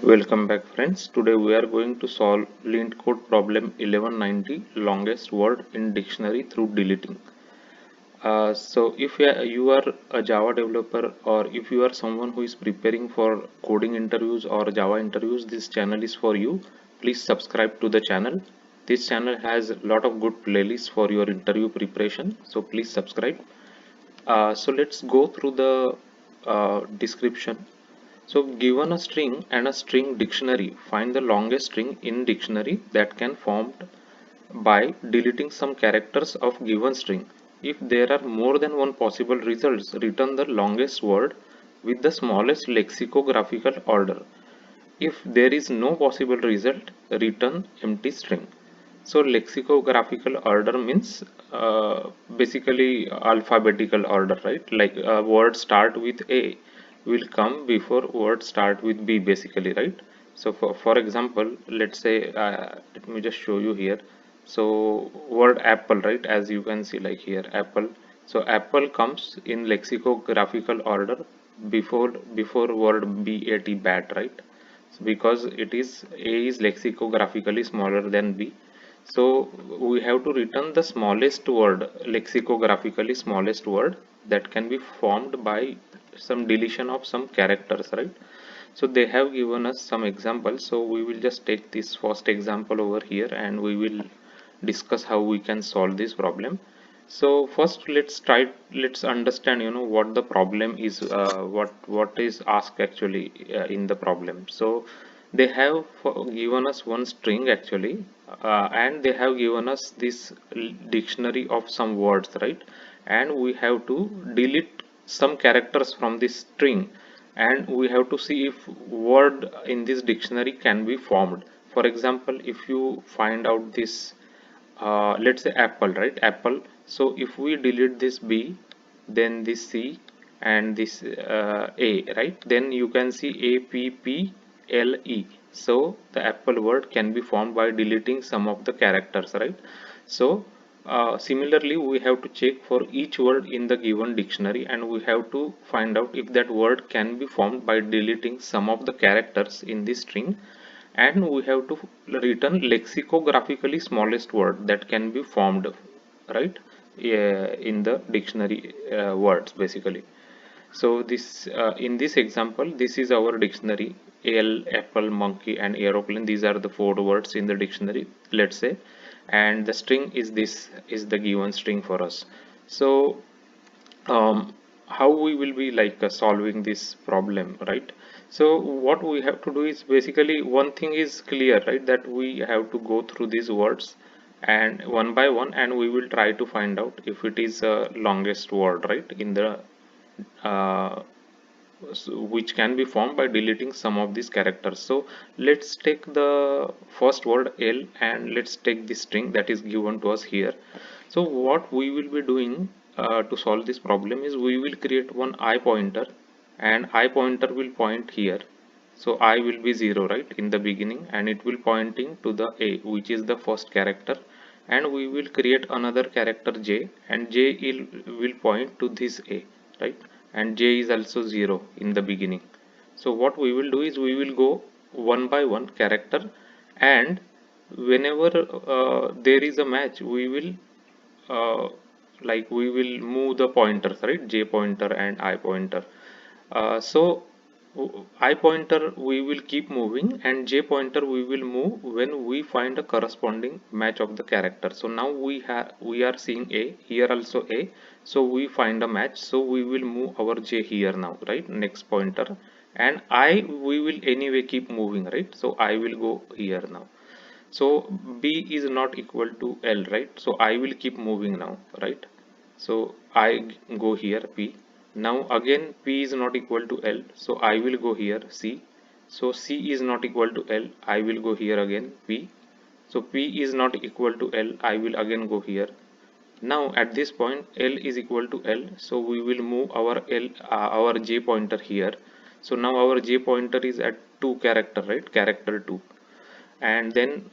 Welcome back friends. Today we are going to solve LintCode problem 1190 longest word in dictionary through deleting. So if you are a Java developer or if you are someone who is preparing for coding interviews or Java interviews, this channel is for you. Please subscribe to the channel. This channel has a lot of good playlists for your interview preparation. So please subscribe. So let's go through the description. So given a string and a string dictionary, find the longest string in dictionary that can formed by deleting some characters of given string. If there are more than one possible results, return the longest word with the smallest lexicographical order. If there is no possible result, return empty string. So lexicographical order means basically alphabetical order, right? Like a word start with A will come before word start with B basically, right? So for example, let's say, let me just show you here. So word apple, right? As you can see like here, apple. So apple comes in lexicographical order before word bat, right? So because it is A is lexicographically smaller than B, so we have to return the smallest word, lexicographically smallest word that can be formed by some deletion of some characters, right? So they have given us some examples. So we will just take this first example over here and we will discuss how we can solve this problem. So first let's understand what the problem is, what is asked actually in the problem. So they have given us one string actually, and they have given us this dictionary of some words, right? And we have to delete some characters from this string, and we have to see if word in this dictionary can be formed. For example, if you find out this, let's say apple, right? Apple. So if we delete this B, then this C, and this A, right? Then you can see APPLE. So the apple word can be formed by deleting some of the characters, right? So similarly we have to check for each word in the given dictionary, and we have to find out if that word can be formed by deleting some of the characters in this string, and we have to return lexicographically smallest word that can be formed, right? In the dictionary words basically. So this in this example, this is our dictionary: ale, apple, monkey, and aeroplane. These are the four words in the dictionary, let's say, and the string is this, is the given string for us. So how we will be like solving this problem, right? So what we have to do is basically one thing is clear, right? That we have to go through these words and one by one, and we will try to find out if it is a longest word, right, in the uh, which can be formed by deleting some of these characters. So let's take the first word L, and let's take the string that is given to us here. So what we will be doing to solve this problem is we will create one I pointer, and I pointer will point here. So I will be 0, right, in the beginning, and it will pointing to the A, which is the first character, and we will create another character J, and J will point to this A, right? And J is also 0 in the beginning. So what we will do is we will go one by one character, and whenever there is a match, we will uh, we will move the pointers, right? J pointer and I pointer. So I pointer we will keep moving, and J pointer we will move when we find a corresponding match of the character. So now we are seeing A here, also A. So we find a match, so we will move our J here now, right? Next pointer, and I we will anyway keep moving, right? So I will go here now. So B is not equal to L, right? So I will keep moving now, right? So I go here P. Now again P is not equal to L, so I will go here C. So C is not equal to L, I will go here again P. So P is not equal to L, I will again go here. Now at this point L is equal to L, so we will move our our J pointer here. So now our J pointer is at 2 character, right? Character 2. And then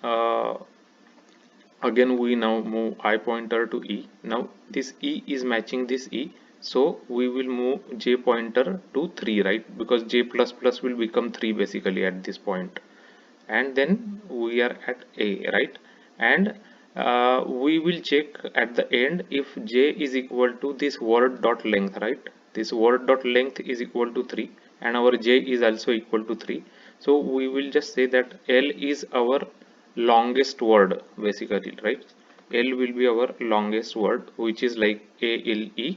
again we now move I pointer to E. Now this E is matching this E, So we will move j pointer to 3, right? Because j plus plus will become 3 basically at this point. And then we are at a, right? And we will check at the end if j is equal to this word dot length, right? This word dot length is equal to 3 and our j is also equal to 3. So we will just say that L is our longest word basically, right? L will be our longest word, which is like ALE,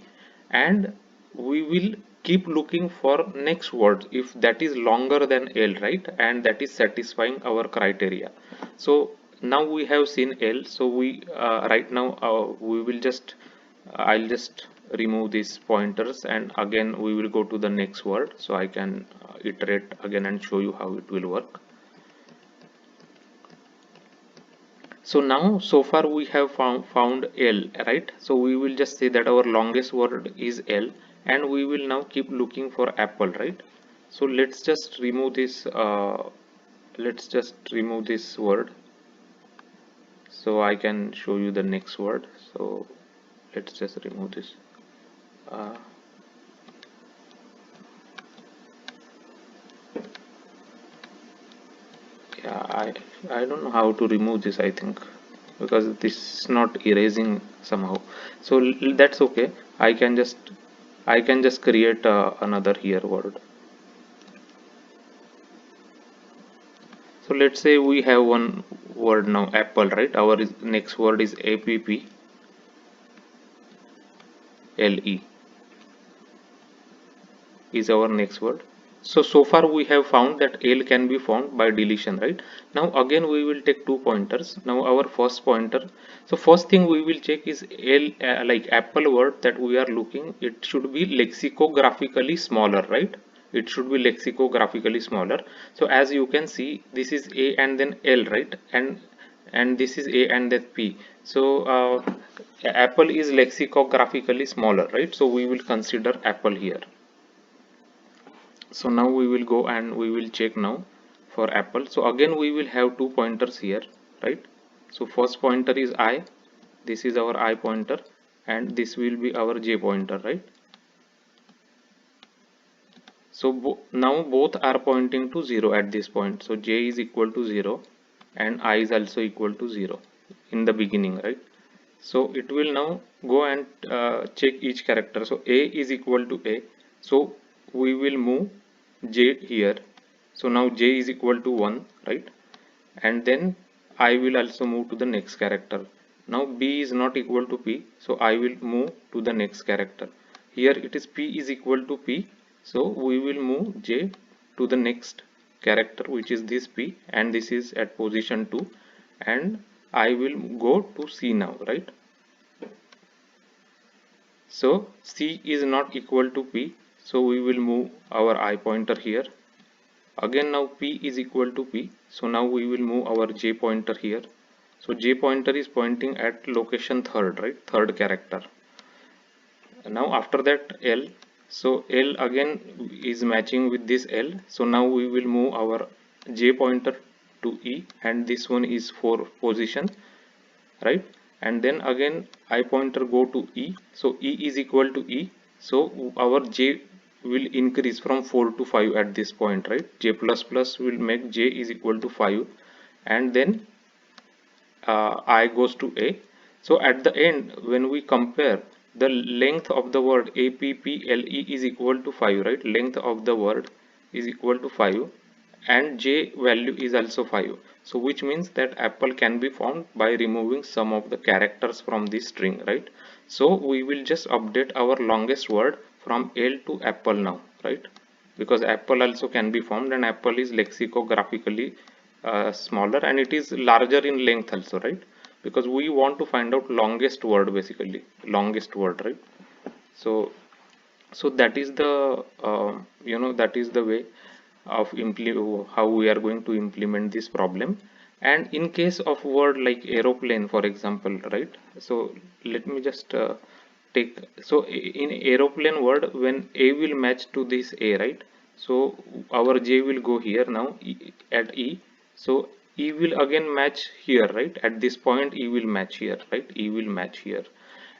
and we will keep looking for next word if that is longer than L, right? And that is satisfying our criteria. So now we have seen L. So we right now we will just I'll just remove these pointers and again we will go to the next word so I can iterate again and show you how it will work. So now so far we have found L, right? So we will just say that our longest word is L and we will now keep looking for apple, right? So let's just remove this word so I can show you the next word. So let's just remove this. Uh, yeah, I don't know how to remove this, I think, because this is not erasing somehow. So that's okay. I can just create another here word. So let's say we have one word now, apple, right? Our next word is APPLE. Is our next word. So far we have found that L can be found by deletion, right? Now again we will take two pointers. Now our first pointer. So first thing we will check is L, like apple word that we are looking. It should be lexicographically smaller, right? It should be lexicographically smaller. So as you can see, this is A and then L, right? And this is A and then P. So apple is lexicographically smaller, right? So we will consider apple here. So now we will go and we will check now for apple. So again we will have two pointers here, right? So first pointer is I, this is our I pointer, and this will be our j pointer, right? So now both are pointing to 0 at this point. So j is equal to 0 and I is also equal to 0 in the beginning, right? So it will now go and check each character. So a is equal to a, so we will move j here. So now j is equal to 1, right? And then I will also move to the next character. Now b is not equal to p, so I will move to the next character. Here it is p is equal to p, so we will move j to the next character, which is this p, and this is at position 2, and I will go to c now, right? So c is not equal to p, so we will move our I pointer here. Again now p is equal to p, so now we will move our j pointer here. So j pointer is pointing at location third, right? Third character. Now after that L, so L again is matching with this L. So now we will move our j pointer to E, and this one is for position, right? And then again I pointer go to E, so E is equal to E, so our j will increase from 4 to 5 at this point, right? J plus plus will make j is equal to 5, and then I goes to A. So at the end when we compare, the length of the word APPLE is equal to 5, right? Length of the word is equal to 5 and j value is also 5. So which means that apple can be found by removing some of the characters from this string, right? So we will just update our longest word from L to apple now, right? Because apple also can be found and apple is lexicographically smaller and it is larger in length also, right? Because we want to find out longest word, basically longest word, right? So so that is the that is the way of how we are going to implement this problem. And in case of word like aeroplane, for example, right? So let me just take, so in aeroplane word, when a will match to this a, right? So our j will go here now, at E. So E will again match here, right? At this point E will match here, right? E will match here.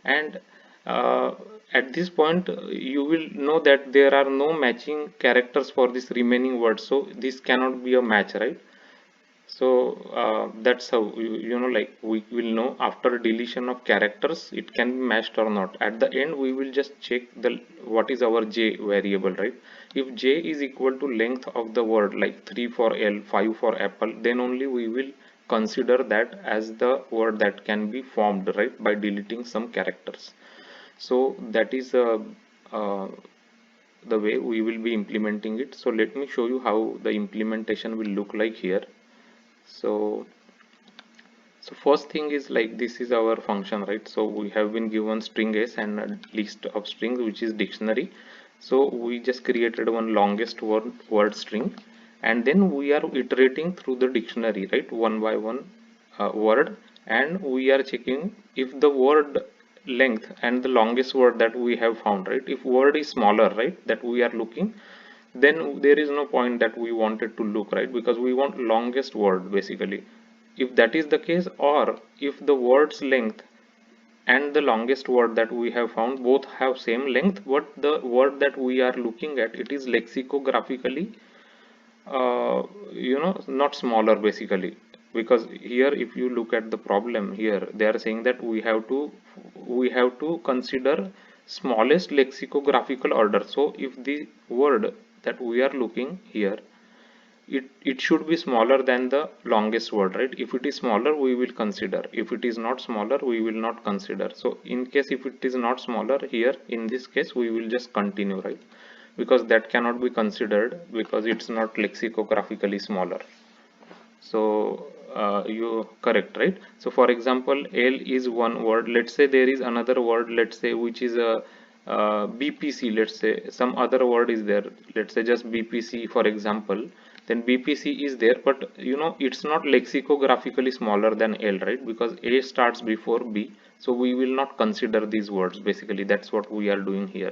And uh, at this point you will know that there are no matching characters for this remaining word, so this cannot be a match, right? So that's how you know, like we will know after deletion of characters it can be matched or not. At the end we will just check the what is our j variable, right? If j is equal to length of the word, like 3 for L, 5 for apple, then only we will consider that as the word that can be formed, right, by deleting some characters. So that is uh, the way we will be implementing it. So let me show you how the implementation will look like here. So first thing is, like, this is our function, right? So we have been given string s and a list of strings which is dictionary. So we just created one longest word string, and then we are iterating through the dictionary, right, one by one word, and we are checking if the word length and the longest word that we have found, right, if word is smaller, right, that we are looking, then there is no point that we wanted to look, right, because we want longest word basically. If that is the case, or if the word's length and the longest word that we have found both have same length, but the word that we are looking at, it is lexicographically not smaller basically. Because here if you look at the problem here, they are saying that we have to consider smallest lexicographical order. So if the word that we are looking here, it should be smaller than the longest word, right? If it is smaller we will consider, if it is not smaller we will not consider. So in case if it is not smaller here, in this case we will just continue, right, because that cannot be considered because it's not lexicographically smaller. So you correct, right? So for example, L is one word. Let's say there is another word, let's say, which is a BPC. Let's say some other word is there. Let's say just BPC for example. Then BPC is there, but it's not lexicographically smaller than L, right? Because A starts before B, so we will not consider these words. Basically, that's what we are doing here.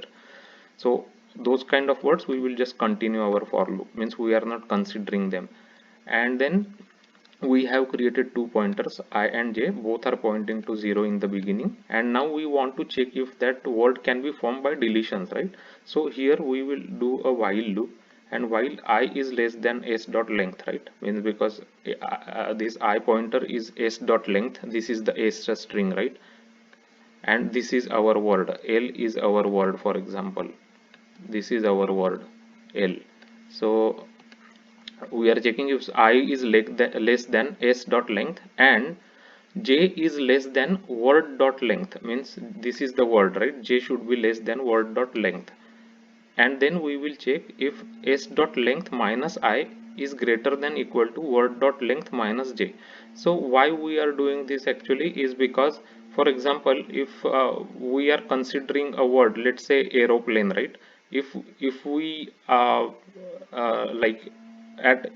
So those kind of words we will just continue our for loop, means we are not considering them. And then we have created two pointers, I and j, both are pointing to 0 in the beginning, and now we want to check if that word can be formed by deletions, right? So here we will do a while loop, and while I is less than s dot length, right, means because this I pointer is s dot length, this is the s string, right, and this is our word L is our word, for example this is our word L. So we are checking if I is less than s dot length and j is less than word dot length, means this is the word, right, j should be less than word dot length. And then we will check if s dot length minus I is greater than equal to word dot length minus j. So why we are doing this actually is because, for example, if we are considering a word, let's say aeroplane, right, if we like at,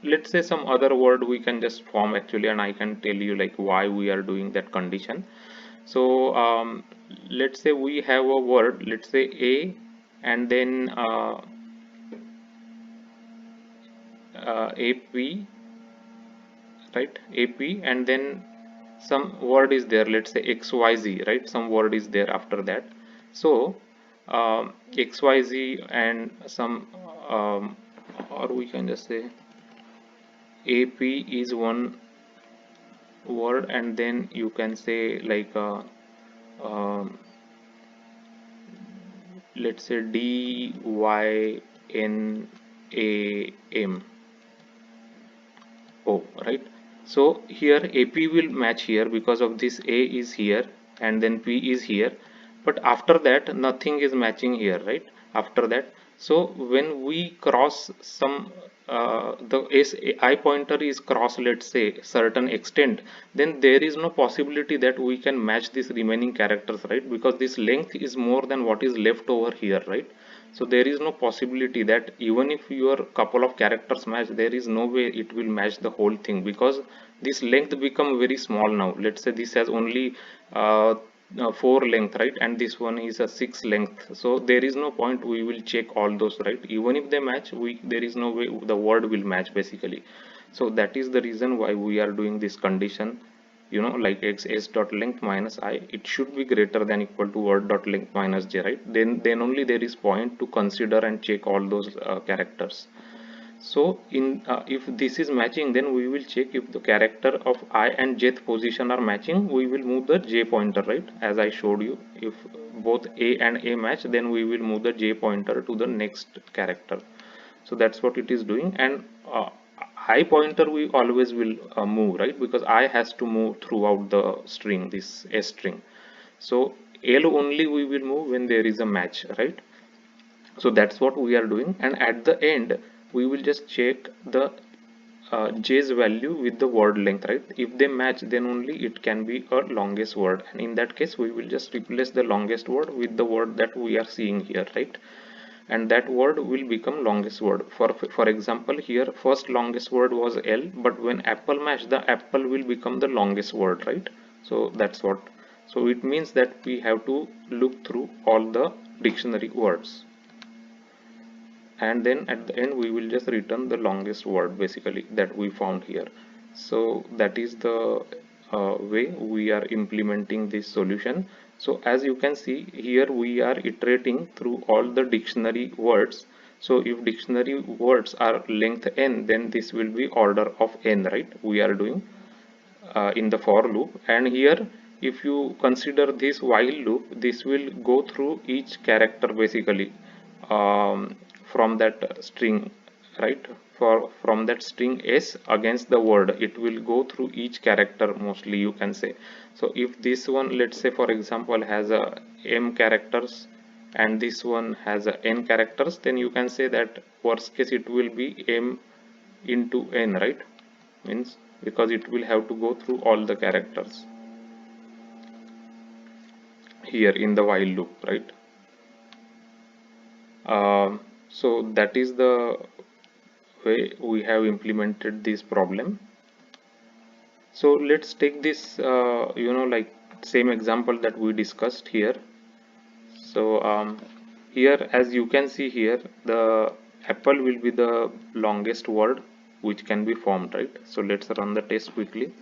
let's say, some other word we can just form actually, and I can tell you like why we are doing that condition. So let's say we have a word, let's say a, and then ap, right, ap, and then some word is there, let's say xyz, right, some word is there after that. So xyz and some or we can just say ap is one word, and then you can say like um, let's say dynam o, right? So here ap will match here because of this a is here and then p is here, but after that nothing is matching here, right, after that. So when we cross some the I pointer is cross, let's say certain extent, then there is no possibility that we can match these remaining characters, right, because this length is more than what is left over here, right? So there is no possibility that even if your couple of characters match, there is no way it will match the whole thing, because this length become very small now. Let's say this has only 4 length, right, and this one is a 6 length, so there is no point we will check all those, right? Even if they match, we there is no way the word will match basically. So that is the reason why we are doing this condition you know, like s dot length minus I, it should be greater than equal to word dot length minus j, right? Then only there is point to consider and check all those characters. So in if this is matching, then we will check if the character of I and jth position are matching, we will move the j pointer, right? As I showed you, if both a and a match, then we will move the j pointer to the next character. So that's what it is doing. And I pointer we always will move, right? Because I has to move throughout the string, this s string. So l only we will move when there is a match, right? So that's what we are doing. And at the end we will just check the j's value with the word length, right? If they match, then only it can be a longest word, and in that case we will just replace the longest word with the word that we are seeing here, right? And that word will become longest word. For example, here first longest word was l, but when apple match, the apple will become the longest word, right? So that's what. So it means that we have to look through all the dictionary words, and then at the end we will just return the longest word basically that we found here. So that is the way we are implementing this solution. So as you can see here, we are iterating through all the dictionary words. So if dictionary words are length n, then this will be order of n, right? We are doing in the for loop. And here if you consider this while loop, this will go through each character basically, um, from that string, right? From that string s against the word, it will go through each character mostly, you can say. So if this one, let's say for example, has a m characters and this one has a n characters, then you can say that worst case it will be m into n, right? Means because it will have to go through all the characters here in the while loop, right? So that is the way we have implemented this problem. So let's take this you know, like same example that we discussed here. So here as you can see here, the apple will be the longest word which can be formed, right? So let's run the test quickly.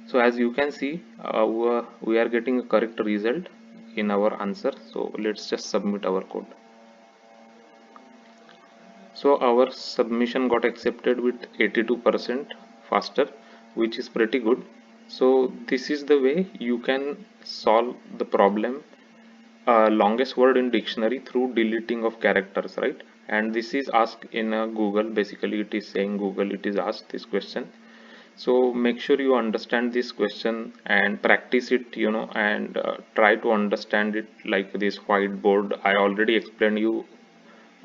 So as you can see, we are getting a correct result in our answer. So let's just submit our code. So our submission got accepted with 82% faster, which is pretty good. So this is the way you can solve the problem longest word in dictionary through deleting of characters, right? And this is asked in Google. Basically it is saying Google, it is asked this question. So make sure you understand this question and practice it, you know, and try to understand it like this whiteboard. I already explained you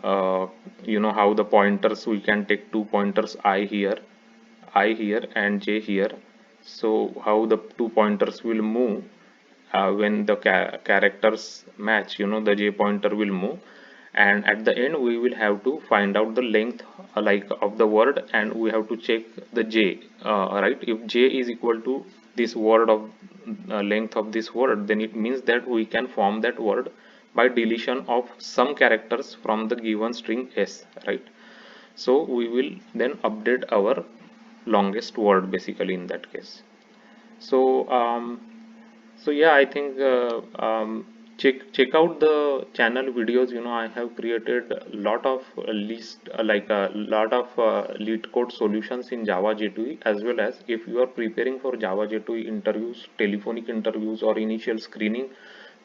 uh, you know, how the pointers, we can take two pointers, I here and j here. So how the two pointers will move when the characters match, you know, the j pointer will move. And at the end we will have to find out the length like of the word, and we have to check the j, right? If j is equal to this word of length of this word, then it means that we can form that word by deletion of some characters from the given string s, right? So we will then update our longest word basically in that case. So so yeah, I think check out the channel videos. You know, I have created a lot of list like a lot of lead code solutions in Java J2E, as well as if you are preparing for Java J2E interviews, telephonic interviews or initial screening,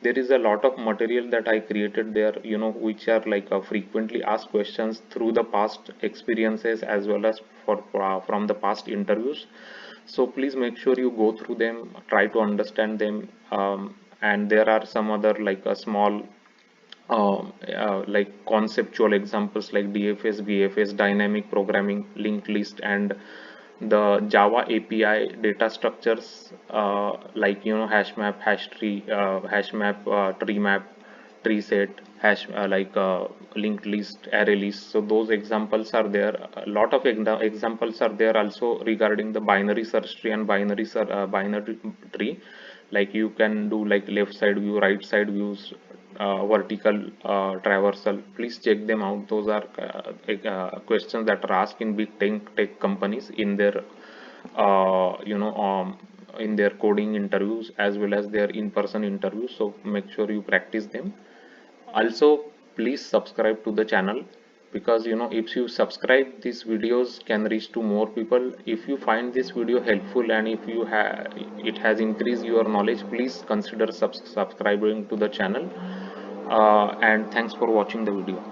there is a lot of material that I created there, you know, which are like frequently asked questions through the past experiences as well as for from the past interviews. So please make sure you go through them, try to understand them. And there are some other like a small like conceptual examples like DFS, BFS, dynamic programming, linked list, and the Java API data structures like, you know, hash map, hash tree, hash map, tree map, tree set, hash like linked list, array list. So those examples are there. A lot of examples are there also regarding the binary search tree and binary tree. Like you can do like left side view, right side views, vertical traversal. Please check them out. Those are questions that are asked in big tech companies in their in their coding interviews as well as their in-person interviews. So make sure you practice them. Also, please subscribe to the channel, because if you subscribe, these videos can reach to more people. If you find this video helpful and if you have it has increased your knowledge, please consider subscribing to the channel. And thanks for watching the video.